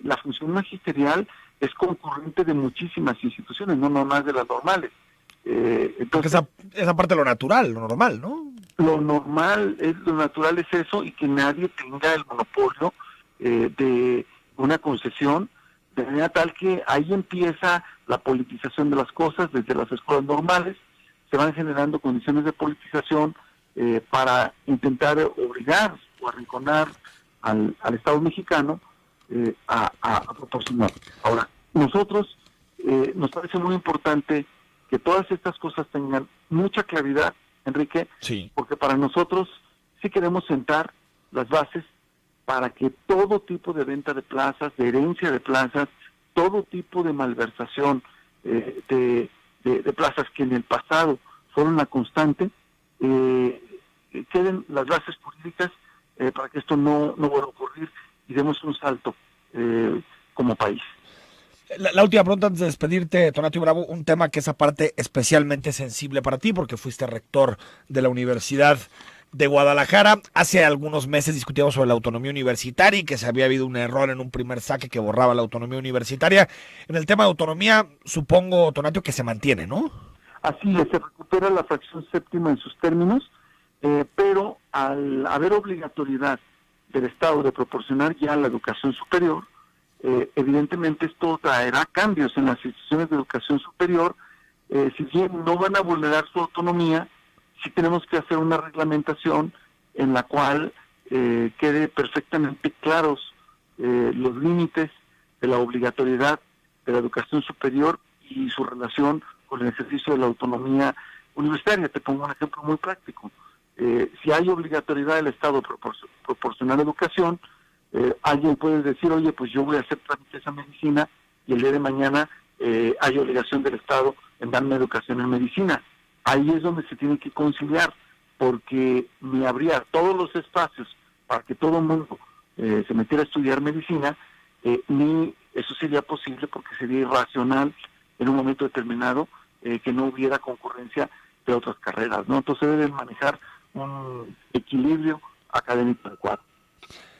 S5: la función magisterial es concurrente de muchísimas instituciones, no más de las normales.
S1: Entonces, esa parte de lo natural, lo normal, ¿no?
S5: Lo natural es eso, y que nadie tenga el monopolio de una concesión, de manera tal que ahí empieza la politización de las cosas. Desde las escuelas normales se van generando condiciones de politización para intentar obligar o arrinconar al Estado mexicano a proporcionar. Ahora, nosotros nos parece muy importante que todas estas cosas tengan mucha claridad, Enrique, porque para nosotros sí queremos sentar las bases para que todo tipo de venta de plazas, de herencia de plazas, todo tipo de malversación de plazas que en el pasado fueron la constante, queden las bases jurídicas para que esto no vuelva a ocurrir y demos un salto como país.
S1: La última pregunta antes de despedirte, Tonatio Bravo, un tema que es aparte especialmente sensible para ti, porque fuiste rector de la Universidad de Guadalajara. Hace algunos meses discutíamos sobre la autonomía universitaria y que se había habido un error en un primer saque que borraba la autonomía universitaria. En el tema de autonomía, supongo, Tonatio, que se mantiene, ¿no?
S5: Así es, se recupera la fracción séptima en sus términos, pero al haber obligatoriedad del Estado de proporcionar ya la educación superior, evidentemente esto traerá cambios en las instituciones de educación superior. Si bien no van a vulnerar su autonomía, sí tenemos que hacer una reglamentación en la cual quede perfectamente claros los límites de la obligatoriedad de la educación superior y su relación con el ejercicio de la autonomía universitaria. Te pongo un ejemplo muy práctico. Si hay obligatoriedad del Estado de proporcionar educación, alguien puede decir, oye, pues yo voy a hacer trámites a medicina, y el día de mañana hay obligación del Estado en darme educación en medicina. Ahí es donde se tiene que conciliar, porque ni habría todos los espacios para que todo el mundo se metiera a estudiar medicina, ni eso sería posible, porque sería irracional en un momento determinado que no hubiera concurrencia de otras carreras, ¿no? Entonces deben manejar un equilibrio académico adecuado.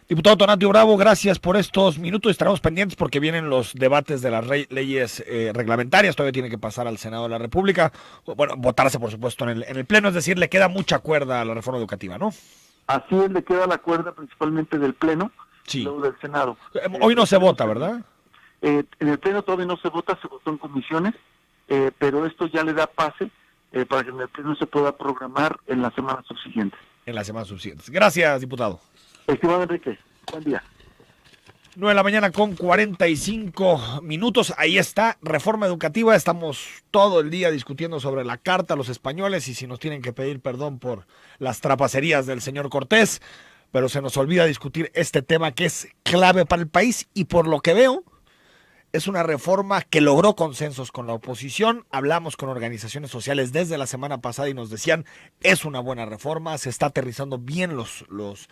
S1: Diputado Tonantzio Bravo, gracias por estos minutos. Estaremos pendientes porque vienen los debates de las leyes reglamentarias. Todavía tiene que pasar al Senado de la República. Bueno, votarse, por supuesto, en el Pleno. Es decir, le queda mucha cuerda a la reforma educativa, ¿no?
S5: Así es, le queda la cuerda principalmente del Pleno,
S1: Sí.
S5: luego del Senado.
S1: Hoy no se vota, ¿verdad?
S5: En el Pleno todavía no se vota, se votó en comisiones, pero esto ya le da pase para que en el Pleno se pueda programar en las semanas subsiguientes.
S1: En las semanas subsiguientes. Gracias, diputado.
S5: Estimado Enrique, buen día.
S1: 9 de la mañana con 45 minutos. Ahí está, reforma educativa. Estamos todo el día discutiendo sobre la carta a los españoles y si nos tienen que pedir perdón por las trapacerías del señor Cortés. Pero se nos olvida discutir este tema que es clave para el país y por lo que veo es una reforma que logró consensos con la oposición. Hablamos con organizaciones sociales desde la semana pasada y nos decían es una buena reforma, se está aterrizando bien los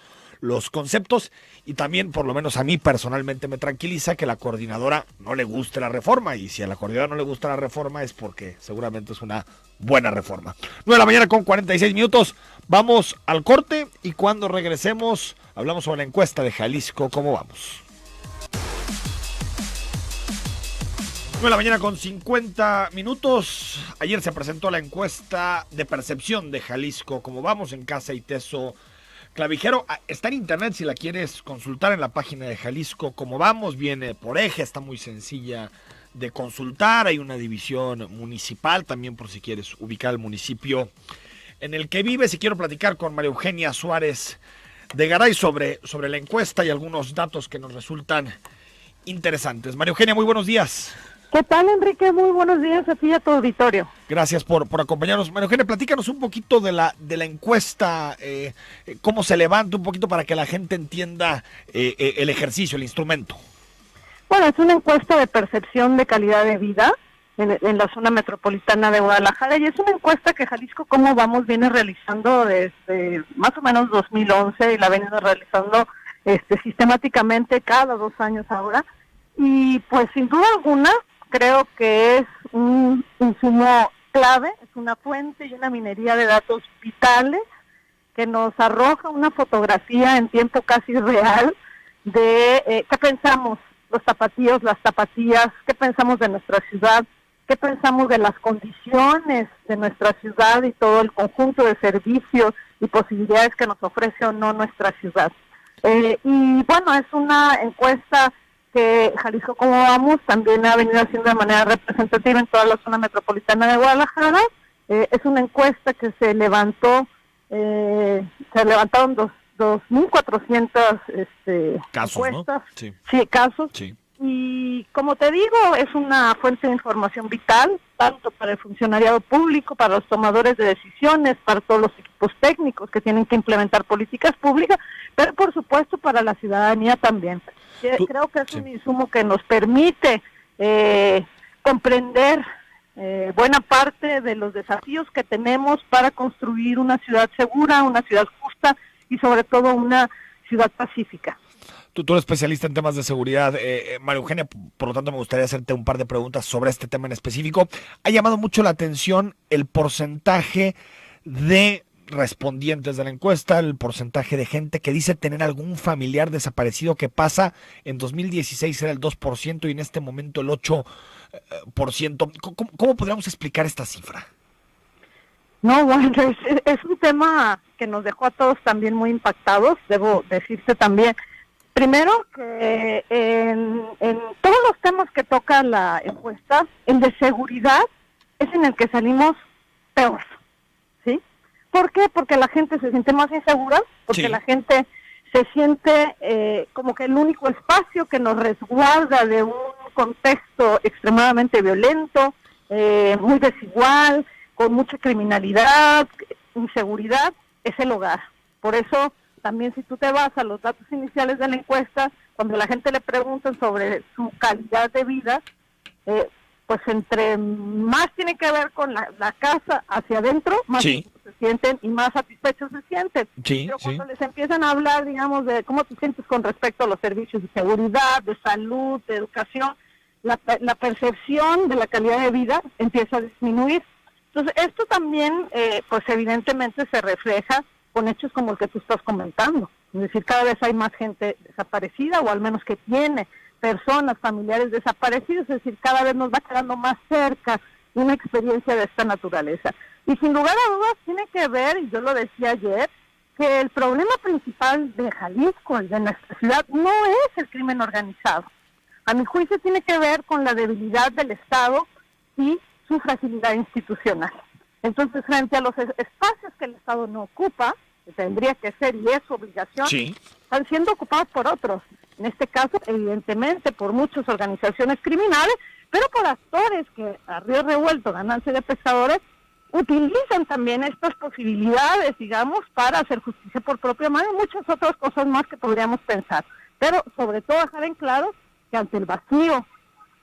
S1: conceptos y también, por lo menos a mí personalmente, me tranquiliza que a la coordinadora no le guste la reforma y si a la coordinadora no le gusta la reforma es porque seguramente es una buena reforma. 9 de la mañana con 46 minutos, vamos al corte y cuando regresemos hablamos sobre la encuesta de Jalisco, ¿cómo vamos? 9 de la mañana con 50 minutos. Ayer se presentó la encuesta de percepción de Jalisco. Como vamos en Casa y Teso Clavijero. Está en internet si la quieres consultar en la página de Jalisco. Como vamos, viene por eje, está muy sencilla de consultar. Hay una división municipal también por si quieres ubicar el municipio en el que vives. Y quiero platicar con María Eugenia Suárez de Garay sobre la encuesta y algunos datos que nos resultan interesantes. María Eugenia, muy buenos días.
S6: ¿Qué tal, Enrique? Muy buenos días a ti y a tu auditorio.
S1: Gracias por acompañarnos. María Eugenia, platícanos un poquito de la encuesta, cómo se levanta un poquito para que la gente entienda el ejercicio, el instrumento.
S6: Bueno, es una encuesta de percepción de calidad de vida en la zona metropolitana de Guadalajara y es una encuesta que Jalisco Cómo Vamos viene realizando desde más o menos 2011 y la ha venido realizando sistemáticamente cada 2 años ahora. Y pues sin duda alguna creo que es un insumo clave, es una fuente y una minería de datos vitales que nos arroja una fotografía en tiempo casi real de qué pensamos los tapatíos, las tapatías, qué pensamos de nuestra ciudad, qué pensamos de las condiciones de nuestra ciudad y todo el conjunto de servicios y posibilidades que nos ofrece o no nuestra ciudad. Y bueno, es una encuesta que Jalisco Cómo Vamos también ha venido haciendo de manera representativa en toda la zona metropolitana de Guadalajara. Es una encuesta que se levantaron 2,400
S1: casos,
S6: encuestas,
S1: ¿no? Sí.
S6: Sí, casos.
S1: Sí.
S6: Y como te digo, es una fuente de información vital, tanto para el funcionariado público, para los tomadores de decisiones, para todos los equipos técnicos que tienen que implementar políticas públicas, pero por supuesto para la ciudadanía también. Creo que es un insumo que nos permite comprender buena parte de los desafíos que tenemos para construir una ciudad segura, una ciudad justa y sobre todo una ciudad pacífica.
S1: Tú eres especialista en temas de seguridad, María Eugenia, por lo tanto me gustaría hacerte un par de preguntas sobre este tema en específico. Ha llamado mucho la atención el porcentaje de respondientes de la encuesta, el porcentaje de gente que dice tener algún familiar desaparecido que pasa, en 2016 era el 2% y en este momento el 8%. ¿Cómo podríamos explicar esta cifra?
S6: No, bueno, es un tema que nos dejó a todos también muy impactados, debo decirte también. Primero que en todos los temas que toca la encuesta, el de seguridad es en el que salimos peor, ¿sí? ¿Por qué? Porque la gente se siente más insegura, porque la gente se siente como que el único espacio que nos resguarda de un contexto extremadamente violento, muy desigual, con mucha criminalidad, inseguridad, es el hogar. Por eso también si tú te vas a los datos iniciales de la encuesta, cuando la gente le preguntan sobre su calidad de vida, pues entre más tiene que ver con la casa hacia adentro, más se sienten y más satisfechos se sienten. Pero cuando les empiezan a hablar, digamos, de cómo te sientes con respecto a los servicios de seguridad, de salud, de educación, la percepción de la calidad de vida empieza a disminuir. Entonces, esto también, pues evidentemente se refleja con hechos como el que tú estás comentando. Es decir, cada vez hay más gente desaparecida, o al menos que tiene personas, familiares desaparecidos, es decir, cada vez nos va quedando más cerca una experiencia de esta naturaleza. Y sin lugar a dudas tiene que ver, y yo lo decía ayer, que el problema principal de Jalisco y de nuestra ciudad no es el crimen organizado. A mi juicio tiene que ver con la debilidad del Estado y su fragilidad institucional. Entonces, frente a los espacios que el Estado no ocupa, que tendría que ser y es su obligación,
S1: Sí.
S6: están siendo ocupados por otros. En este caso, evidentemente, por muchas organizaciones criminales, pero por actores que a río revuelto, ganancia de pescadores, utilizan también estas posibilidades, digamos, para hacer justicia por propia mano y muchas otras cosas más que podríamos pensar. Pero sobre todo dejar en claro que ante el vacío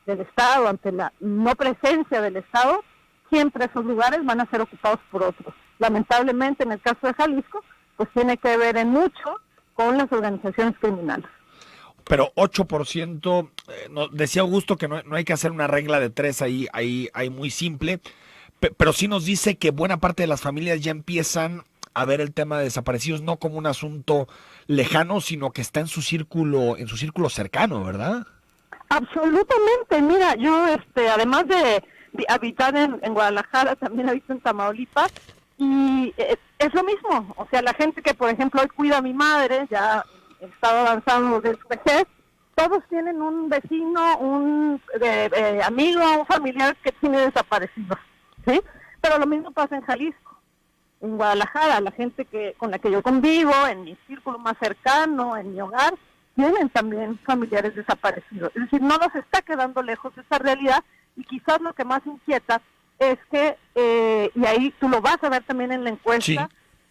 S6: del Estado, ante la no presencia del Estado, siempre esos lugares van a ser ocupados por otros. Lamentablemente, en el caso de Jalisco, pues tiene que ver en mucho con las organizaciones criminales.
S1: Pero 8%, decía Augusto que no hay que hacer una regla de 3 ahí muy simple, pero sí nos dice que buena parte de las familias ya empiezan a ver el tema de desaparecidos no como un asunto lejano, sino que está en su círculo cercano, ¿verdad?
S6: Absolutamente. Mira, yo además de habitar en Guadalajara, también habito en Tamaulipas, y es lo mismo. O sea, la gente que, por ejemplo, hoy cuida a mi madre, ya en estado avanzado de su vejez, todos tienen un vecino, un amigo, un familiar que tiene desaparecidos, ¿sí? Pero lo mismo pasa en Jalisco, en Guadalajara. La gente con la que yo convivo, en mi círculo más cercano, en mi hogar, tienen también familiares desaparecidos. Es decir, no nos está quedando lejos esa realidad, y quizás lo que más inquieta es que, y ahí tú lo vas a ver también en la encuesta,
S1: Sí,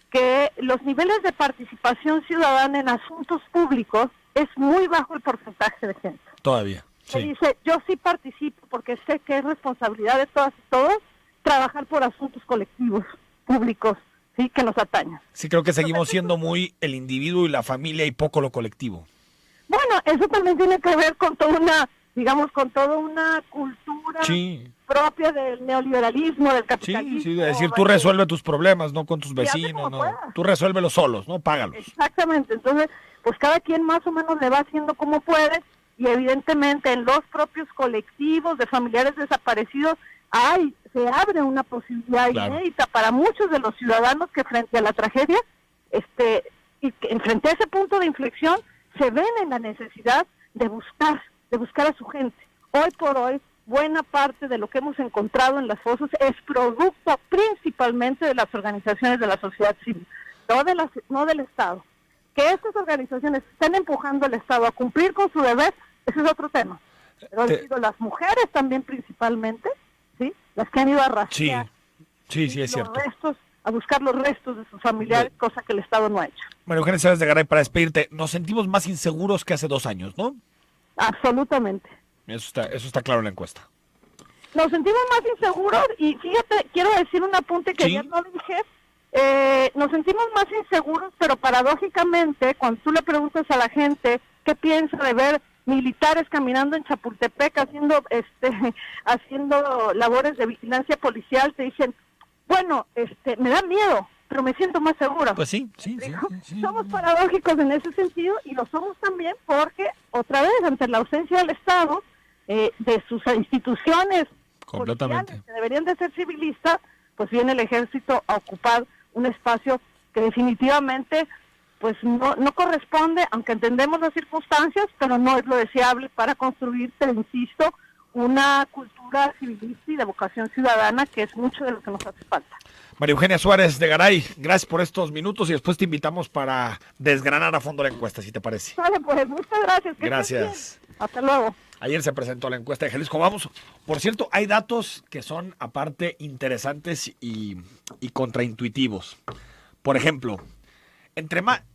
S6: que los niveles de participación ciudadana en asuntos públicos es muy bajo el porcentaje de gente.
S1: todavía.
S6: Se
S1: Sí.
S6: dice, yo sí participo porque sé que es responsabilidad de todas y todos trabajar por asuntos colectivos, públicos, sí, que nos atañan.
S1: Sí, creo que seguimos siendo muy el individuo y la familia y poco lo colectivo.
S6: Bueno, eso también tiene que ver con toda una, digamos, con toda una cultura
S1: Sí.
S6: propia del neoliberalismo, del
S1: Sí,
S6: capitalismo.
S1: sí, es decir, tú resuelve tus problemas, no con tus
S6: Y hazle
S1: vecinos,
S6: como
S1: no.
S6: puedas.
S1: Tú resuélvelos solos, no págalos.
S6: Exactamente. Entonces, pues cada quien más o menos le va haciendo como puede, y evidentemente en los propios colectivos de familiares desaparecidos se abre una posibilidad
S1: Claro.
S6: inédita para muchos de los ciudadanos que frente a la tragedia, y que frente a ese punto de inflexión, se ven en la necesidad de buscar a su gente. Hoy por hoy, buena parte de lo que hemos encontrado en las fosas es producto principalmente de las organizaciones de la sociedad civil, no del Estado. Que estas organizaciones estén empujando al Estado a cumplir con su deber, ese es otro tema. Pero han sido las mujeres también principalmente, ¿sí?, las que han ido a
S1: Sí,
S6: rastrear
S1: sí, es
S6: los
S1: cierto.
S6: restos, a buscar los restos de sus familiares, cosa que el Estado no ha hecho.
S1: María Eugenia Chávez de Garay, para despedirte, nos sentimos más inseguros que hace 2 años, ¿no?
S6: Absolutamente.
S1: Eso está claro en la encuesta.
S6: Nos sentimos más inseguros, y fíjate, quiero decir un apunte que
S1: Sí.
S6: ayer no dije. Nos sentimos más inseguros, pero paradójicamente, cuando tú le preguntas a la gente qué piensa de ver militares caminando en Chapultepec haciendo labores de vigilancia policial, te dicen, bueno, me da miedo, pero me siento más seguro.
S1: Pues sí.
S6: Somos paradójicos en ese sentido, y lo somos también porque, otra vez, ante la ausencia del Estado, de sus instituciones
S1: Completamente.
S6: policiales que deberían de ser civilistas, pues viene el ejército a ocupar un espacio que definitivamente pues no corresponde, aunque entendemos las circunstancias, pero no es lo deseable para construir, te insisto, una cultura civilista y de vocación ciudadana, que es mucho de lo que nos hace falta.
S1: María Eugenia Suárez de Garay, gracias por estos minutos y después te invitamos para desgranar a fondo la encuesta, si te parece.
S6: Vale, pues muchas gracias. Que
S1: Gracias.
S6: estés bien. Hasta luego.
S1: Ayer se presentó la encuesta de Jalisco. Vamos, por cierto, hay datos que son aparte interesantes y contraintuitivos. Por ejemplo,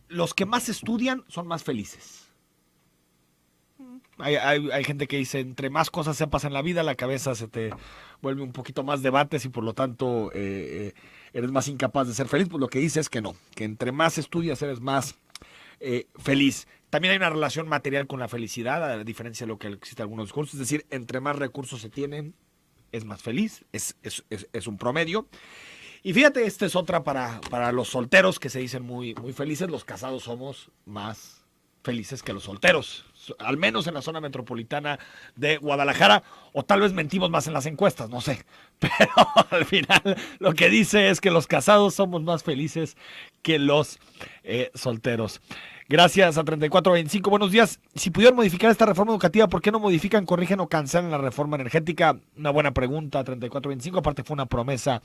S1: los que más estudian son más felices. Hay gente que dice, entre más cosas sepas en la vida, la cabeza se te vuelve un poquito más debates y por lo tanto eres más incapaz de ser feliz. Pues lo que dice es que no, que entre más estudias eres más feliz. También hay una relación material con la felicidad, a diferencia de lo que existe en algunos discursos. Es decir, entre más recursos se tienen, es más feliz, es un promedio. Y fíjate, esta es otra para los solteros que se dicen muy, muy felices. Los casados somos más felices que los solteros, al menos en la zona metropolitana de Guadalajara, o tal vez mentimos más en las encuestas, no sé, pero al final lo que dice es que los casados somos más felices que los solteros. Gracias a 3425. Buenos días. Si pudieran modificar esta reforma educativa, ¿por qué no modifican, corrigen o cancelan la reforma energética? Una buena pregunta, 3425. Aparte fue una promesa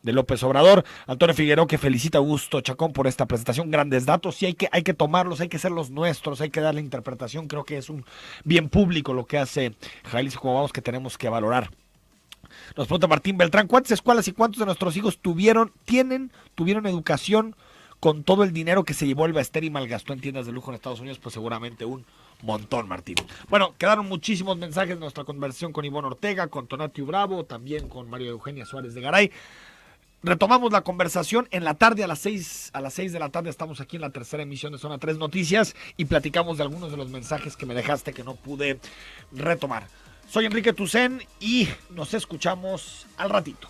S1: de López Obrador. Antonio Figueroa, que felicita a Augusto Chacón por esta presentación. Grandes datos. Sí, hay que tomarlos, hay que ser los nuestros, hay que darle interpretación. Creo que es un bien público lo que hace Jalisco como vamos, que tenemos que valorar. Nos pregunta Martín Beltrán, ¿cuántas escuelas y cuántos de nuestros hijos tuvieron educación con todo el dinero que se llevó el Baester y malgastó en tiendas de lujo en Estados Unidos? Pues seguramente un montón, Martín. Bueno, quedaron muchísimos mensajes de nuestra conversación con Ivonne Ortega, con Tonatio Bravo, también con María Eugenia Suárez de Garay. Retomamos la conversación en la tarde a las 6 de la tarde. Estamos aquí en la tercera emisión de Zona 3 Noticias y platicamos de algunos de los mensajes que me dejaste que no pude retomar. Soy Enrique Tucen y nos escuchamos al ratito.